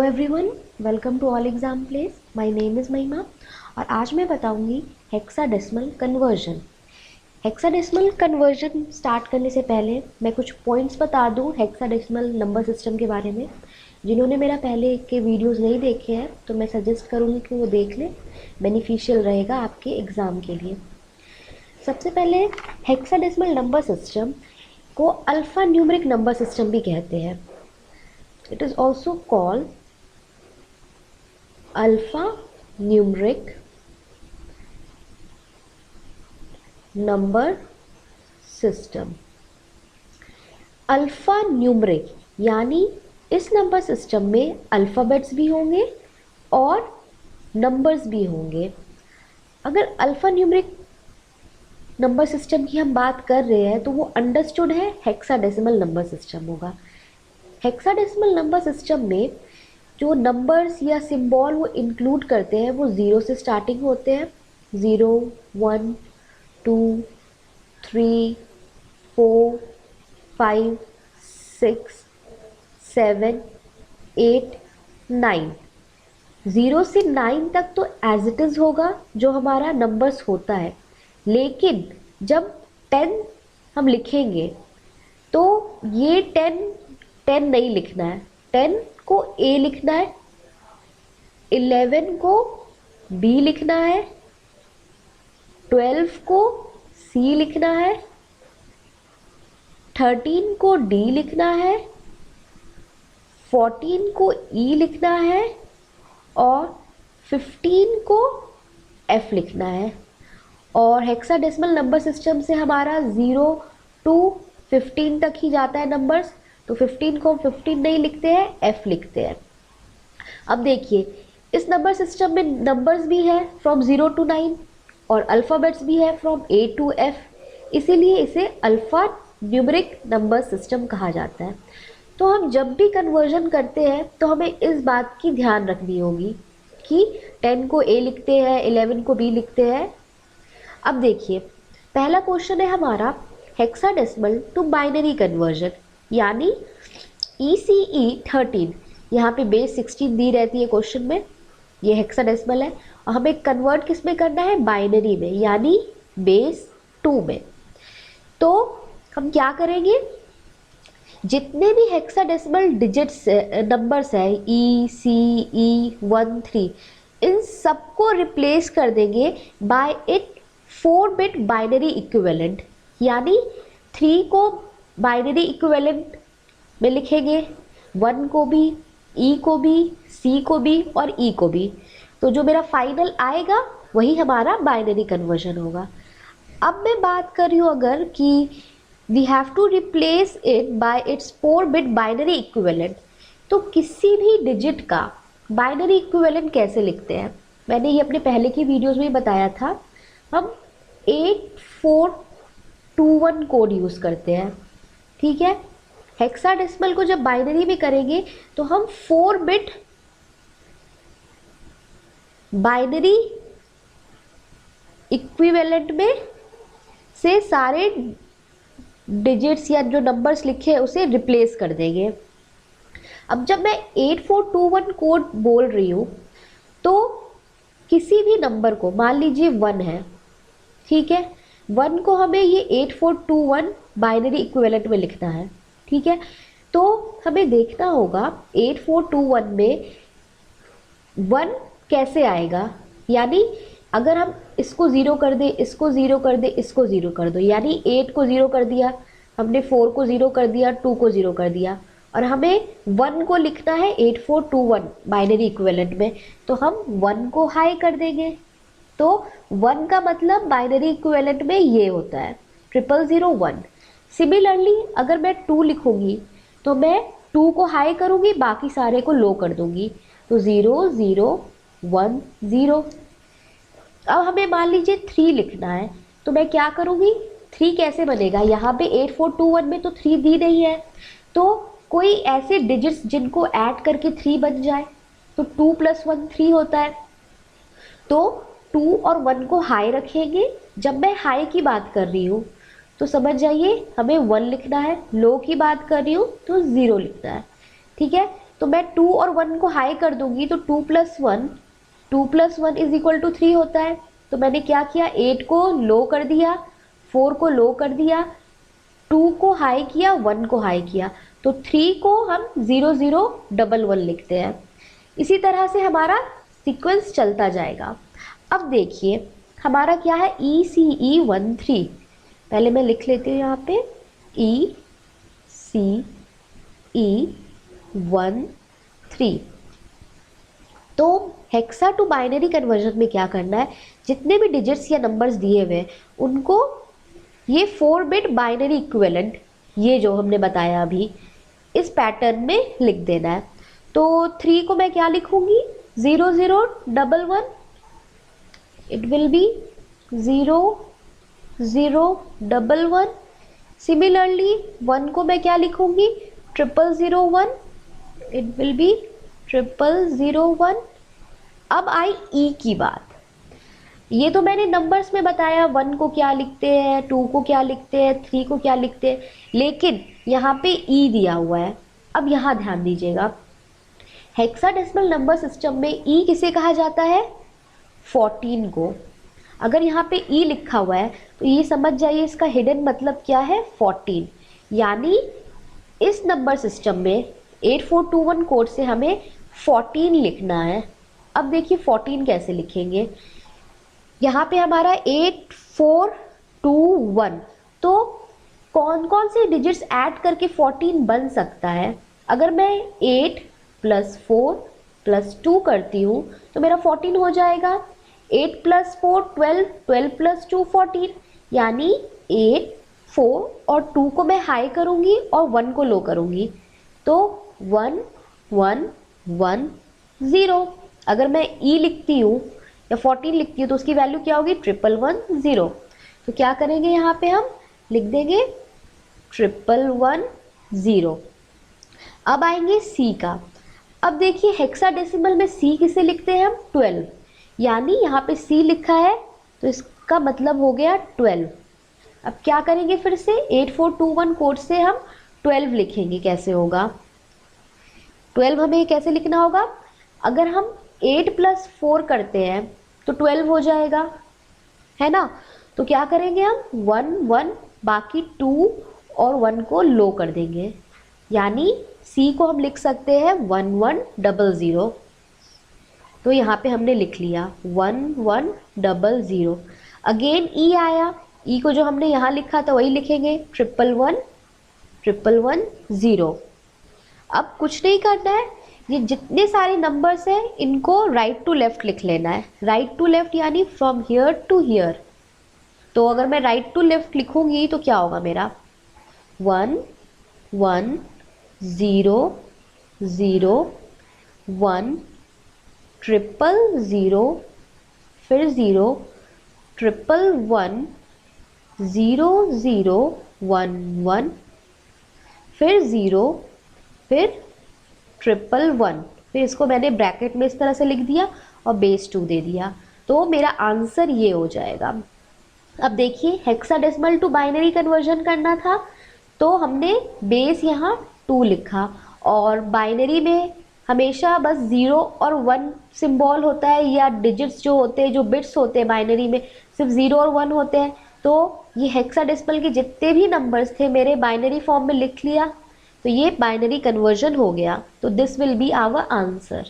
Everyone, welcome to all exam place. My name is Mahima और आज मैं बताऊंगी hexadecimal conversion. Hexadecimal conversion start करने से पहले मैं कुछ पॉइंट्स बता दूं हेक्साडेसिमल नंबर सिस्टम के बारे में। जिन्होंने मेरा पहले के वीडियोस नहीं देखे हैं तो मैं सजेस्ट करूंगी कि वो देख लें, बेनिफिशियल रहेगा आपके एग्ज़ाम के लिए। सबसे पहले हेक्साडेसिमल नंबर सिस्टम को अल्फ़ा न्यूमेरिक नंबर सिस्टम भी कहते हैं। It is also called alphanumeric number system. Alpha numeric यानी इस नंबर सिस्टम में अल्फ़ाबेट्स भी होंगे और नंबर्स भी होंगे। अगर अल्फा न्यूमरिक नंबर सिस्टम की हम बात कर रहे हैं तो वो अंडरस्टूड है हेक्साडेसिमल नंबर सिस्टम होगा। हेक्साडेसिमल नंबर सिस्टम में जो नंबर्स या सिंबल वो इंक्लूड करते हैं वो ज़ीरो से स्टार्टिंग होते हैं। 0, 1, 2, 3, 4, 5, 6, 7, 8, 9। 0 से 9 तक तो एज इट इज़ होगा जो हमारा नंबर्स होता है, लेकिन जब 10 हम लिखेंगे तो ये 10 नहीं लिखना है, 10 को ए लिखना है, 11 को बी लिखना है, 12 को सी लिखना है, 13 को डी लिखना है, 14 को ई लिखना है और 15 को एफ लिखना है। और हेक्साडेसिमल नंबर सिस्टम से हमारा 0 to 15 तक ही जाता है नंबर्स, तो 15 को 15 नहीं लिखते हैं, एफ लिखते हैं। अब देखिए, इस नंबर सिस्टम में नंबर्स भी है फ्रॉम 0 to 9 और अल्फ़ाबेट्स भी है फ्रॉम ए टू एफ, इसीलिए इसे अल्फ़ा न्यूमेरिक नंबर सिस्टम कहा जाता है। तो हम जब भी कन्वर्जन करते हैं तो हमें इस बात की ध्यान रखनी होगी कि 10 को ए लिखते हैं, 11 को बी लिखते हैं। अब देखिए, पहला क्वेश्चन है हमारा हेक्साडेसिमल टू बाइनरी कन्वर्जन, यानी ECE 13। यहाँ पे बेस 16 दी रहती है क्वेश्चन में, ये हेक्साडेसिमल है और हमें कन्वर्ट किस में करना है, बाइनरी में, यानी बेस 2 में। तो हम क्या करेंगे, जितने भी हेक्साडेसिमल डिजिट्स नंबर्स है ECE 1, 3, इन सबको रिप्लेस कर देंगे बाय इट 4-बिट बाइनरी इक्विवेलेंट, यानी 3 को बाइनरी इक्विवेलेंट में लिखेंगे, 1 को भी, ई को भी, सी को भी और ई को भी। तो जो मेरा फाइनल आएगा वही हमारा बाइनरी कन्वर्जन होगा। अब मैं बात कर रही हूँ अगर कि we have to replace it by its 4-बिट बाइनरी इक्विवेलेंट, तो किसी भी डिजिट का बाइनरी इक्विवेलेंट कैसे लिखते हैं, मैंने ये अपने पहले की वीडियोस में बताया था। हम 8421 कोड यूज़ करते हैं, ठीक है। हेक्साडेसिमल को जब बाइनरी में करेंगे तो हम 4-बिट बाइनरी इक्विवेलेंट में से सारे डिजिट्स या जो नंबर्स लिखे हैं उसे रिप्लेस कर देंगे। अब जब मैं 8421 कोड बोल रही हूँ तो किसी भी नंबर को, मान लीजिए 1 है, ठीक है, 1 को हमें ये 8421 बाइनरी इक्विवेलेंट में लिखना है, ठीक है। तो हमें देखना होगा 8421 में 1 कैसे आएगा, यानी अगर हम इसको 0 कर दें, इसको 0 कर दें, इसको 0 कर दो, यानी 8 को 0 कर दिया हमने, 4 को 0 कर दिया, 2 को 0 कर दिया, और हमें 1 को लिखना है 8421 बाइनरी इक्विवेलेंट में, तो हम 1 को हाई कर देंगे। तो 1 का मतलब बाइनरी इक्विवेलेंट में ये होता है 0001। सिमिलरली अगर मैं 2 लिखूंगी तो मैं 2 को हाई करूंगी, बाकी सारे को लो कर दूंगी, तो 0 0 1 0। अब हमें मान लीजिए 3 लिखना है तो मैं क्या करूंगी, 3 कैसे बनेगा, यहाँ पे 8421 में तो 3 दी नहीं है, तो कोई ऐसे डिजिट्स जिनको ऐड करके 3 बन जाए, तो 2 + 1 3 होता है। तो 2 और 1 को हाई रखेंगे। जब मैं हाई की बात कर रही हूँ तो समझ जाइए हमें 1 लिखना है, लो की बात कर रही हूँ तो 0 लिखना है, ठीक है। तो मैं 2 और 1 को हाई कर दूंगी तो 2 + 1 इज इक्वल टू 3 होता है। तो मैंने क्या किया, 8 को लो कर दिया, 4 को लो कर दिया, 2 को हाई किया, 1 को हाई किया, तो 3 को हम 0 0 1 1 लिखते हैं। इसी तरह से हमारा सीक्वेंस चलता जाएगा। अब देखिए हमारा क्या है, ECE13। पहले मैं लिख लेती हूँ यहाँ पे ECE13। तो हेक्सा टू बाइनरी कन्वर्जन में क्या करना है, जितने भी डिजिट्स या नंबर्स दिए हुए उनको ये 4 बिट बाइनरी इक्विवेलेंट, ये जो हमने बताया अभी, इस पैटर्न में लिख देना है। तो 3 को मैं क्या लिखूंगी, 0 0 1 1, इट विल बी 0 0 1 1। सिमिलरली 1 को मैं क्या लिखूंगी, 0 0 1, इट विल बी 0 0 1। अब आई ई की बात, ये तो मैंने नंबर्स में बताया 1 को क्या लिखते हैं, 2 को क्या लिखते हैं, 3 को क्या लिखते हैं, लेकिन यहाँ पे ई दिया हुआ है। अब यहाँ ध्यान दीजिएगा, हेक्साडेसिमल नंबर सिस्टम में ई किसे कहा जाता है, 14 को। अगर यहाँ पे ई लिखा हुआ है तो ये समझ जाइए इसका हिडन मतलब क्या है, 14। यानी इस नंबर सिस्टम में 8421 कोड से हमें 14 लिखना है। अब देखिए 14 कैसे लिखेंगे, यहाँ पे हमारा 8421, तो कौन कौन से डिजिट्स ऐड करके 14 बन सकता है। अगर मैं 8 + 4 + 2 करती हूँ तो मेरा 14 हो जाएगा। 8 + 4 12, 12 + 2 14, यानी 8 4 और 2 को मैं हाई करूँगी और 1 को लो करूँगी, तो 1 1 1 0। अगर मैं ई लिखती हूँ या 14 लिखती हूँ तो उसकी वैल्यू क्या होगी, 1 1 1 0। तो क्या करेंगे, यहाँ पे हम लिख देंगे 1 1 1 0। अब आएंगे सी का। अब देखिए हेक्साडेसिमल में सी किसे लिखते हैं हम, 12, यानी यहाँ पे सी लिखा है तो इसका मतलब हो गया 12। अब क्या करेंगे, फिर से 8421 कोड से हम 12 लिखेंगे। कैसे होगा, 12 हमें कैसे लिखना होगा, अगर हम 8 + 4 करते हैं तो 12 हो जाएगा, है ना। तो क्या करेंगे हम 1 1, बाकी 2 और 1 को लो कर देंगे, यानी सी को हम लिख सकते हैं 1 1 0 0। तो यहाँ पे हमने लिख लिया 1 1 0 0। अगेन ई आया, ई को जो हमने यहाँ लिखा था वही लिखेंगे, 1 1 1 1 0। अब कुछ नहीं करना है, ये जितने सारे नंबर्स हैं इनको राइट टू लेफ्ट लिख लेना है। राइट टू लेफ्ट यानी फ्रॉम हियर टू हियर। तो अगर मैं राइट टू लेफ्ट लिखूंगी तो क्या होगा मेरा, 1 1 0 0 1 0 0, फिर 0 1 1 0 0 1 1, फिर 0, फिर 1 1 1, फिर इसको मैंने ब्रैकेट में इस तरह से लिख दिया और बेस 2 दे दिया, तो मेरा आंसर ये हो जाएगा। अब देखिए हेक्साडेसिमल टू बाइनरी कन्वर्जन करना था तो हमने बेस यहाँ 2 लिखा, और बाइनरी में हमेशा बस 0 और 1 सिंबल होता है, या डिजिट्स जो होते हैं, जो बिट्स होते हैं बाइनरी में सिर्फ 0 और 1 होते हैं। तो ये हेक्साडेसिमल के जितने भी नंबर्स थे मेरे बाइनरी फॉर्म में लिख लिया, तो ये बाइनरी कन्वर्जन हो गया। तो this will be our answer.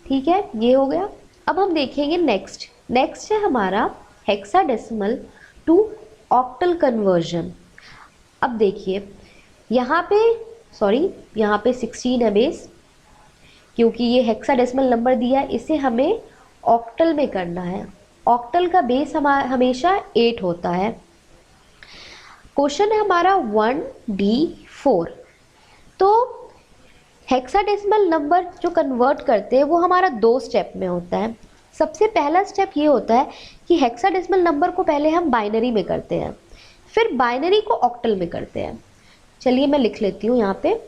ठीक है, ये हो गया। अब हम देखेंगे नेक्स्ट है हमारा हेक्साडेसिमल टू ऑक्टल कन्वर्जन। अब देखिए यहाँ पे 16 है बेस, क्योंकि ये हेक्साडेसिमल नंबर दिया है, इसे हमें ऑक्टल में करना है। ऑक्टल का बेस हमेशा 8 होता है। क्वेश्चन है हमारा 1D4। तो हेक्साडेसिमल नंबर जो कन्वर्ट करते हैं वो हमारा 2 स्टेप में होता है। सबसे पहला स्टेप ये होता है कि हेक्साडेसिमल नंबर को पहले हम बाइनरी में करते हैं, फिर बाइनरी को ऑक्टल में करते हैं। चलिए मैं लिख लेती हूँ यहाँ पे,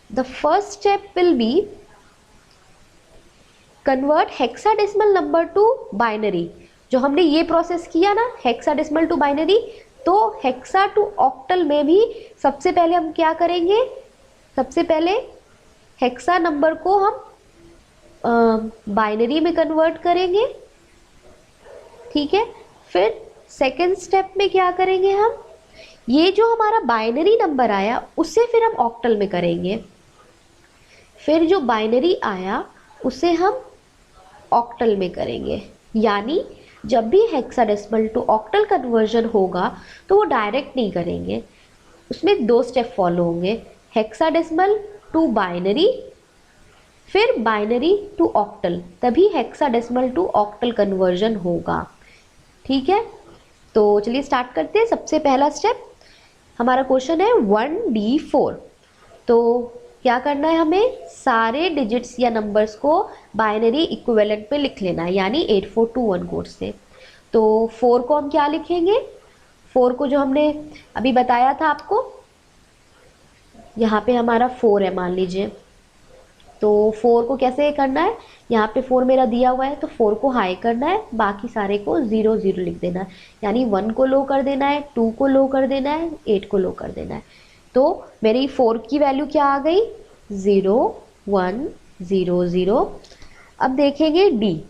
the first step will be convert hexadecimal number two binary. जो हमने ये प्रोसेस किया ना हेक्साडेसिमल टू बाइनरी, तो हेक्सा टू ऑक्टल में भी सबसे पहले हम क्या करेंगे, सबसे पहले हेक्सा नंबर को हम बाइनरी में कन्वर्ट करेंगे, ठीक है। फिर सेकेंड स्टेप में क्या करेंगे हम, ये जो हमारा बाइनरी नंबर आया उसे फिर हम ऑक्टल में करेंगे, फिर जो बाइनरी आया उसे हम ऑक्टल में करेंगे। यानी जब भी हेक्साडेसिमल टू ऑक्टल कन्वर्जन होगा तो वो डायरेक्ट नहीं करेंगे, उसमें 2 स्टेप फॉलो होंगे, हेक्साडेसिमल टू बाइनरी, फिर बाइनरी टू ऑक्टल, तभी हेक्साडेसिमल टू ऑक्टल कन्वर्जन होगा, ठीक है। तो चलिए स्टार्ट करते हैं। सबसे पहला स्टेप हमारा क्वेश्चन है 1D4। तो क्या करना है, हमें सारे डिजिट्स या नंबर्स को बाइनरी इक्विवेलेंट में लिख लेना है, यानी 8421 कोड से। तो 4 को हम क्या लिखेंगे, 4 को जो हमने अभी बताया था आपको, यहाँ पे हमारा 4 है मान लीजिए, तो 4 को कैसे करना है, यहाँ पे 4 मेरा दिया हुआ है तो 4 को हाई करना है, बाकी सारे को 0 0 लिख देना है, यानी 1 को लो कर देना है, 2 को लो कर देना है, 8 को लो कर देना है। तो मेरी 4 की वैल्यू क्या आ गई, 0 1 0 0। अब देखेंगे डी।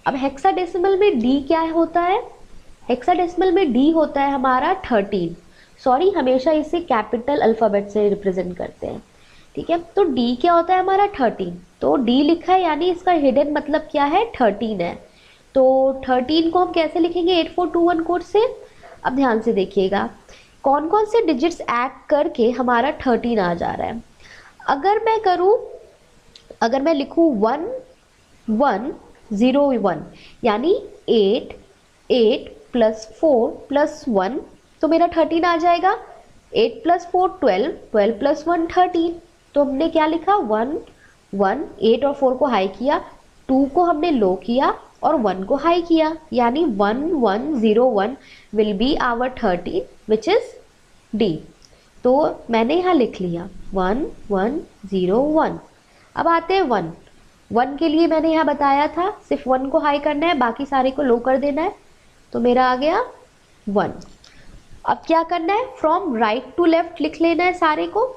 अब हेक्साडेसिमल में डी क्या होता है, हेक्साडेसिमल में डी होता है हमारा 13। सॉरी, हमेशा इसे कैपिटल अल्फ़ाबेट से रिप्रेजेंट करते हैं, ठीक है। तो डी क्या होता है हमारा 13, तो डी लिखा है यानी इसका हिडन मतलब क्या है, 13 है। तो 13 को हम कैसे लिखेंगे 8421 कोड से। अब ध्यान से देखिएगा कौन कौन से डिजिट्स ऐड करके हमारा 13 आ जा रहा है। अगर मैं लिखूँ 1 1 0 1, यानी 8 8 + 4 + 1, तो मेरा 13 आ जाएगा। 8 + 4 12, 12 + 1 13। तो हमने क्या लिखा 1 1, 8 और 4 को हाई किया, 2 को हमने लो किया और 1 को हाई किया, यानी 1 1 0 1 will be our 13 which is D. तो मैंने यहाँ लिख लिया 1 1 0 1। अब आते हैं 1 1 के लिए मैंने यहाँ बताया था सिर्फ 1 को हाई करना है, बाकी सारे को लो कर देना है, तो मेरा आ गया 1। अब क्या करना है, फ्रॉम राइट टू लेफ्ट लिख लेना है सारे को।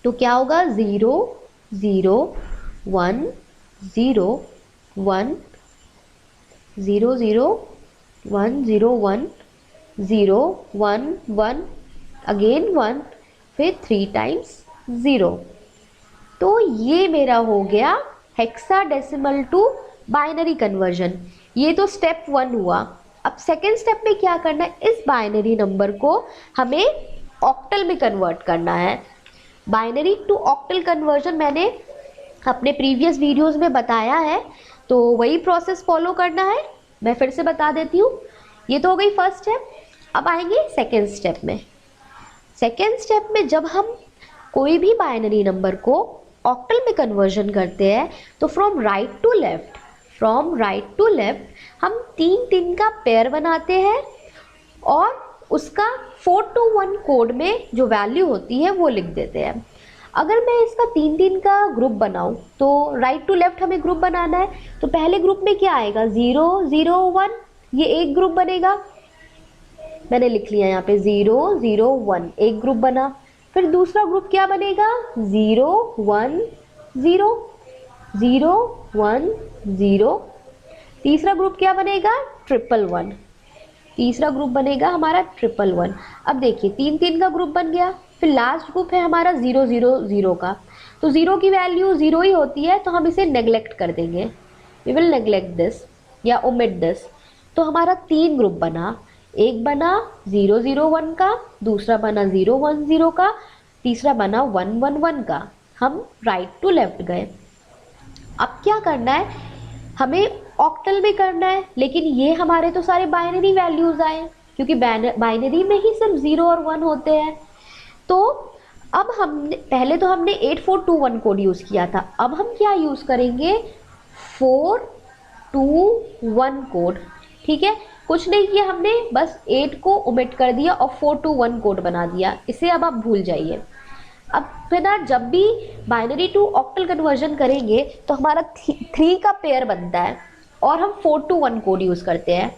तो क्या होगा 0 0 1 0 1 0 0 1 0 1 0 1 1 अगेन 1, फिर 3 टाइम्स 0। तो ये मेरा हो गया हेक्साडेसिमल टू बाइनरी कन्वर्जन। ये तो स्टेप 1 हुआ। अब सेकेंड स्टेप में क्या करना है, इस बाइनरी नंबर को हमें ऑक्टल में कन्वर्ट करना है। बाइनरी टू ऑक्टल कन्वर्जन मैंने अपने प्रीवियस वीडियोस में बताया है, तो वही प्रोसेस फॉलो करना है। मैं फिर से बता देती हूँ। ये तो हो गई फर्स्ट स्टेप। अब आएंगे सेकेंड स्टेप में। सेकेंड स्टेप में जब हम कोई भी बाइनरी नंबर को ऑक्टल में कन्वर्जन करते हैं तो फ्रॉम राइट टू लेफ्ट हम 3 3 का पेयर बनाते हैं और उसका 4 to 1 कोड में जो वैल्यू होती है वो लिख देते हैं। अगर मैं इसका 3 3 का ग्रुप बनाऊं तो राइट टू लेफ्ट हमें ग्रुप बनाना है, तो पहले ग्रुप में क्या आएगा 0 0 1, ये एक ग्रुप बनेगा। मैंने लिख लिया यहाँ पे 0 0 1 एक ग्रुप बना। फिर दूसरा ग्रुप क्या बनेगा 0 1 0 0 1 0। तीसरा ग्रुप क्या बनेगा 111 1, तीसरा ग्रुप बनेगा हमारा 111 1। अब देखिए 3 3 का ग्रुप बन गया। फिर लास्ट ग्रुप है हमारा 0 0 0 का, तो 0 की वैल्यू 0 ही होती है, तो हम इसे नेग्लेक्ट कर देंगे, वी विल नेग्लेक्ट दिस या ओमिट दिस। तो हमारा 3 ग्रुप बना, एक बना 0 0 1 का, दूसरा बना 0 1 0 का, तीसरा बना 1 1 1 का। हम राइट टू लेफ्ट गए। अब क्या करना है, हमें ऑक्टल में करना है, लेकिन ये हमारे तो सारे बाइनरी वैल्यूज आए, क्योंकि बाइनरी में ही सिर्फ 0 और 1 होते हैं। तो अब हमने पहले तो हमने 8421 कोड यूज़ किया था, अब हम क्या यूज़ करेंगे 421 कोड। ठीक है, कुछ नहीं किया हमने, बस 8 को ओमिट कर दिया और 421 कोड बना दिया। इसे अब आप भूल जाइए। अब फिर ना जब भी बाइनरी टू ऑक्टल कन्वर्जन करेंगे तो हमारा 3 का पेयर बनता है और हम 421 कोड यूज़ करते हैं।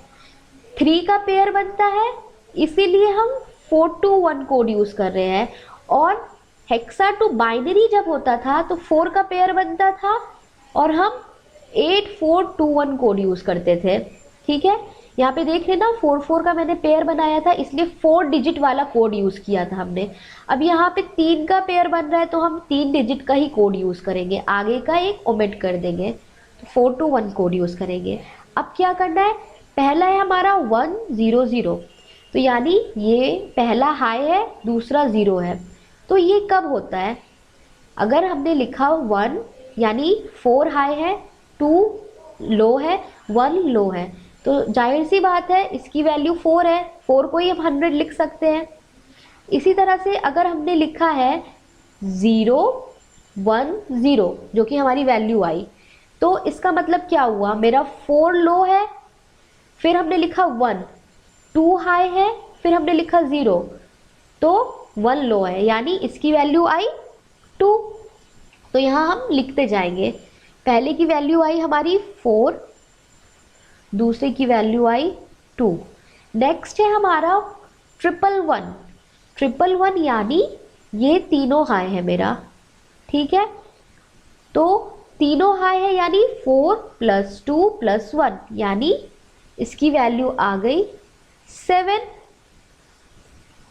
3 का पेयर बनता है इसीलिए हम 421 कोड यूज़ कर रहे हैं, और हेक्सा टू बाइनरी जब होता था तो 4 का पेयर बनता था और हम 8421 कोड यूज करते थे। ठीक है, यहाँ पे देख लेना 44 का मैंने पेयर बनाया था, इसलिए 4 डिजिट वाला कोड यूज किया था हमने। अब यहाँ पे 3 का पेयर बन रहा है तो हम 3 डिजिट का ही कोड यूज करेंगे, आगे का एक ओमिट कर देंगे, तो 421 कोड यूज करेंगे। अब क्या करना है, पहला है हमारा 100, तो यानी ये पहला हाई है, दूसरा 0 है। तो ये कब होता है, अगर हमने लिखा 1 यानी 4 हाई है, 2 लो है, 1 लो है, तो जाहिर सी बात है इसकी वैल्यू 4 है, 4 को ही हम 100 लिख सकते हैं। इसी तरह से अगर हमने लिखा है 0 1 0 जो कि हमारी वैल्यू आई, तो इसका मतलब क्या हुआ, मेरा 4 लो है, फिर हमने लिखा 1, 2 हाई है, फिर हमने लिखा 0, तो 1 लो है, यानी इसकी वैल्यू आई 2। तो यहाँ हम लिखते जाएंगे, पहले की वैल्यू आई हमारी 4, दूसरे की वैल्यू आई 2। नेक्स्ट है हमारा 111 यानी ये तीनों हाई है मेरा। ठीक है, तो तीनों हाई है यानी 4 + 2 + 1 यानी इसकी वैल्यू आ गई 7।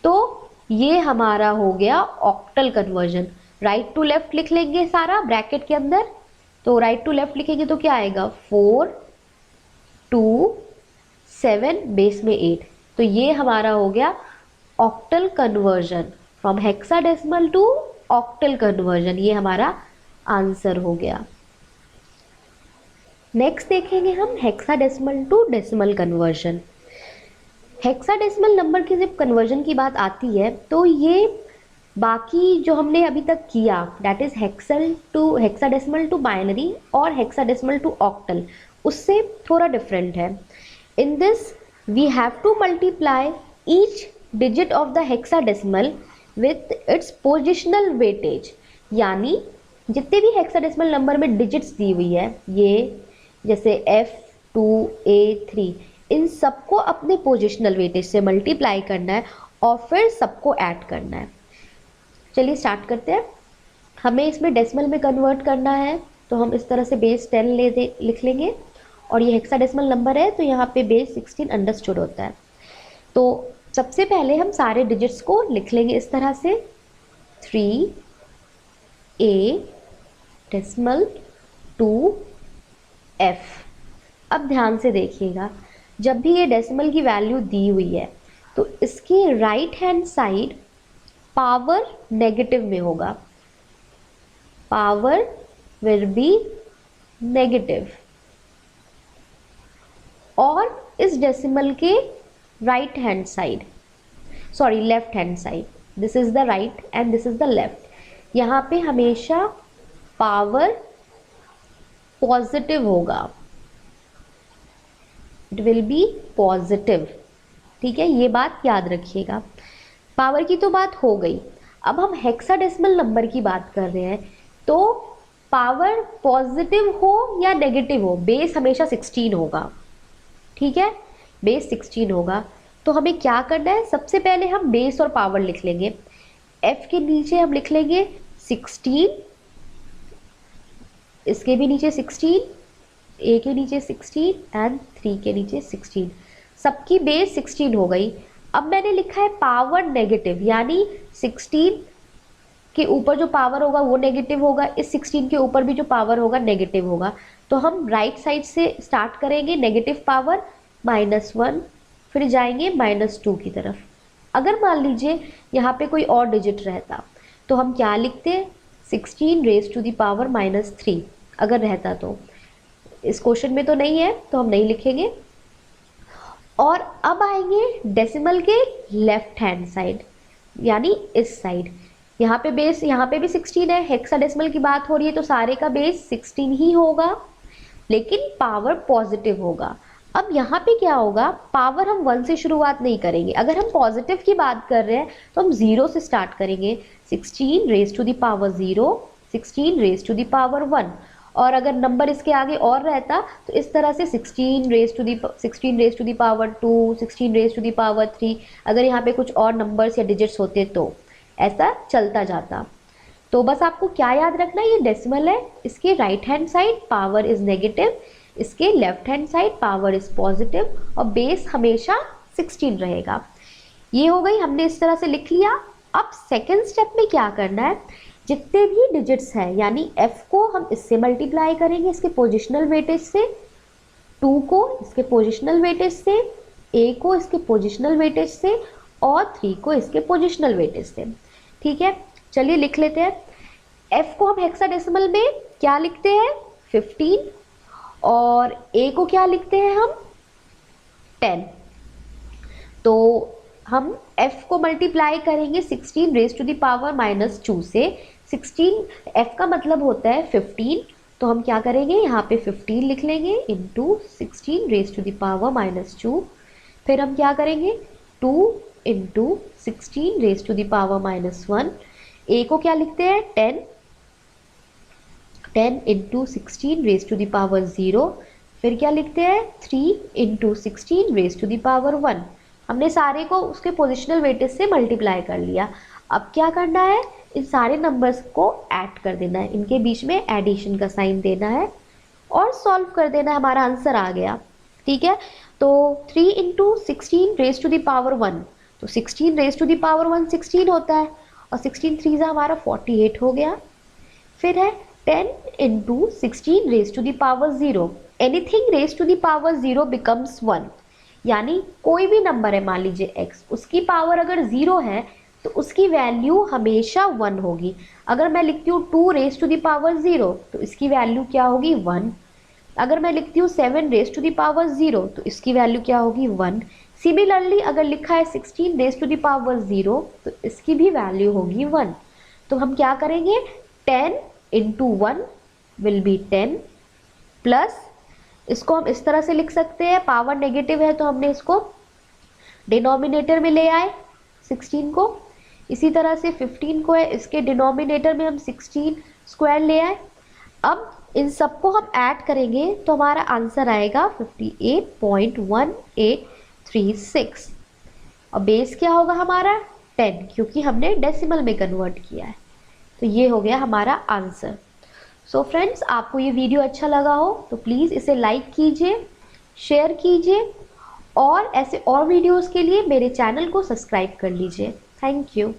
तो ये हमारा हो गया octal conversion. Right to left लिख लेंगे सारा ब्रैकेट के अंदर, तो राइट टू लेफ्ट लिखेंगे तो क्या आएगा 4 2 7 बेस में 8। तो ये हमारा हो गया octal conversion, from hexadecimal to octal conversion, ये हमारा आंसर हो गया। नेक्स्ट देखेंगे हम hexadecimal to decimal conversion. Hexadecimal number की जब कन्वर्जन की बात आती है तो ये बाकी जो हमने अभी तक किया, that is hexadecimal to binary और हेक्साडेसिमल टू ऑक्टल, उससे थोड़ा डिफरेंट है। In this we have to multiply each digit of the hexadecimal with its positional weightage, यानी जितने भी हेक्साडेसिमल नंबर में डिजिट्स दी हुई है, ये जैसे F2 A3, इन सबको अपने पोजिशनल वेटेज से मल्टीप्लाई करना है और फिर सबको ऐड करना है। चलिए स्टार्ट करते हैं। हमें इसमें डेसिमल में कन्वर्ट करना है, तो हम इस तरह से बेस 10 लिख लेंगे, और ये हेक्साडेसिमल नंबर है तो यहाँ पे बेस 16 अंडरस्टूड होता है। तो सबसे पहले हम सारे डिजिट्स को लिख लेंगे इस तरह से 3A डेसिमल 2F। अब ध्यान से देखिएगा, जब भी ये डेसिमल की वैल्यू दी हुई है तो इसके right hand side power negative में होगा, पावर विल बी नेगेटिव, और इस डेसिमल के right hand side, sorry left hand side, this is the right and this is the left, यहाँ पे हमेशा पावर पॉजिटिव होगा, इट विल बी पॉजिटिव। ठीक है, ये बात याद रखिएगा। पावर की तो बात हो गई, अब हम हेक्साडेसिमल नंबर की बात कर रहे हैं, तो पावर पॉजिटिव हो या नेगेटिव हो, बेस हमेशा 16 होगा। ठीक है, बेस 16 होगा। तो हमें क्या करना है, सबसे पहले हम बेस और पावर लिख लेंगे। F के नीचे हम लिख लेंगे 16, इसके भी नीचे 16, A के नीचे 16 एंड 3 के नीचे 16, सबकी बेस 16 हो गई। अब मैंने लिखा है पावर नेगेटिव, यानी 16 के ऊपर जो पावर होगा वो नेगेटिव होगा, इस 16 के ऊपर भी जो पावर होगा नेगेटिव होगा। तो हम राइट साइड से स्टार्ट करेंगे, नेगेटिव पावर -1, फिर जाएंगे -2 की तरफ। अगर मान लीजिए यहाँ पे कोई और डिजिट रहता तो हम क्या लिखते, 16 रेज़ टू द पावर -3 अगर रहता, तो इस क्वेश्चन में तो नहीं है तो हम नहीं लिखेंगे। और अब आएंगे डेसिमल के लेफ्ट हैंड साइड, यानी इस साइड, यहाँ पे बेस, यहाँ पे भी 16 है, हेक्साडेसिमल की बात हो रही है तो सारे का बेस 16 ही होगा, लेकिन पावर पॉजिटिव होगा। अब यहाँ पे क्या होगा, पावर हम 1 से शुरुआत नहीं करेंगे, अगर हम पॉजिटिव की बात कर रहे हैं तो हम 0 से स्टार्ट करेंगे, 16 raise to the power 0, 16 raise to the power 1, और अगर नंबर इसके आगे और रहता तो इस तरह से 16 raise to the power 2, 16 raise to the power 3, अगर यहाँ पे कुछ और नंबर्स या डिजिट्स होते तो ऐसा चलता जाता। तो बस आपको क्या याद रखना है, ये डेसिमल है, इसके right hand side power is negative, इसके left hand side power is positive, और बेस हमेशा 16 रहेगा। ये हो गई, हमने इस तरह से लिख लिया। अब सेकेंड स्टेप में क्या करना है, जितने भी डिजिट्स हैं यानी f को हम इससे मल्टीप्लाई करेंगे इसके पोजिशनल वेटेज से, 2 को इसके पोजिशनल वेटेज से, a को इसके पोजिशनल वेटेज से, और 3 को इसके पोजिशनल वेटेज से। ठीक है, चलिए लिख लेते हैं। f को हम हेक्साडेसिमल में क्या लिखते हैं 15, और a को क्या लिखते हैं हम 10। तो हम f को मल्टीप्लाई करेंगे 16 रेज टू द पावर -2 से। 16 f का मतलब होता है 15, तो हम क्या करेंगे यहाँ पे 15 लिख लेंगे into 16 raise to the power -2। फिर हम क्या करेंगे 2 into 16 raise to the power -1। a को क्या लिखते हैं 10 into 16 raise to the power 0। फिर क्या लिखते हैं 3 into 16 raise to the power 1। हमने सारे को उसके पोजिशनल वेटेज से मल्टीप्लाई कर लिया। अब क्या करना है, इन सारे नंबर्स को ऐड कर देना है, इनके बीच में एडिशन का साइन देना है और सॉल्व कर देना है, हमारा आंसर आ गया। ठीक है, तो 3 into 16 raise to the power 1, तो 16 रेज टू द पावर 1 16 होता है, और 16 3 से हमारा 48 हो गया। फिर है 10 into 16 raise to the power 0। Anything raise to the power 0 becomes 1, यानी कोई भी नंबर है, मान लीजिए x, उसकी पावर अगर 0 है तो उसकी वैल्यू हमेशा 1 होगी। अगर मैं लिखती हूँ 2 रेज टू द पावर 0 तो इसकी वैल्यू क्या होगी 1। अगर मैं लिखती हूँ 7 रेज टू द पावर 0 तो इसकी वैल्यू क्या होगी 1। सिमिलरली अगर लिखा है 16 रेज टू द पावर 0 तो इसकी भी वैल्यू होगी 1। तो हम क्या करेंगे 10 इंटू 1 विल बी 10, प्लस इसको हम इस तरह से लिख सकते हैं, पावर नेगेटिव है तो हमने इसको डिनोमिनेटर में ले आए 16 को। इसी तरह से 15 को है, इसके डिनोमिनेटर में हम 16 स्क्वायर ले आए। अब इन सबको हम ऐड करेंगे तो हमारा आंसर आएगा 58.1836, और बेस क्या होगा हमारा 10, क्योंकि हमने डेसिमल में कन्वर्ट किया है। तो ये हो गया हमारा आंसर। सो फ्रेंड्स, आपको ये वीडियो अच्छा लगा हो तो प्लीज़ इसे लाइक कीजिए, शेयर कीजिए, और ऐसे और वीडियोस के लिए मेरे चैनल को सब्सक्राइब कर लीजिए। Thank you.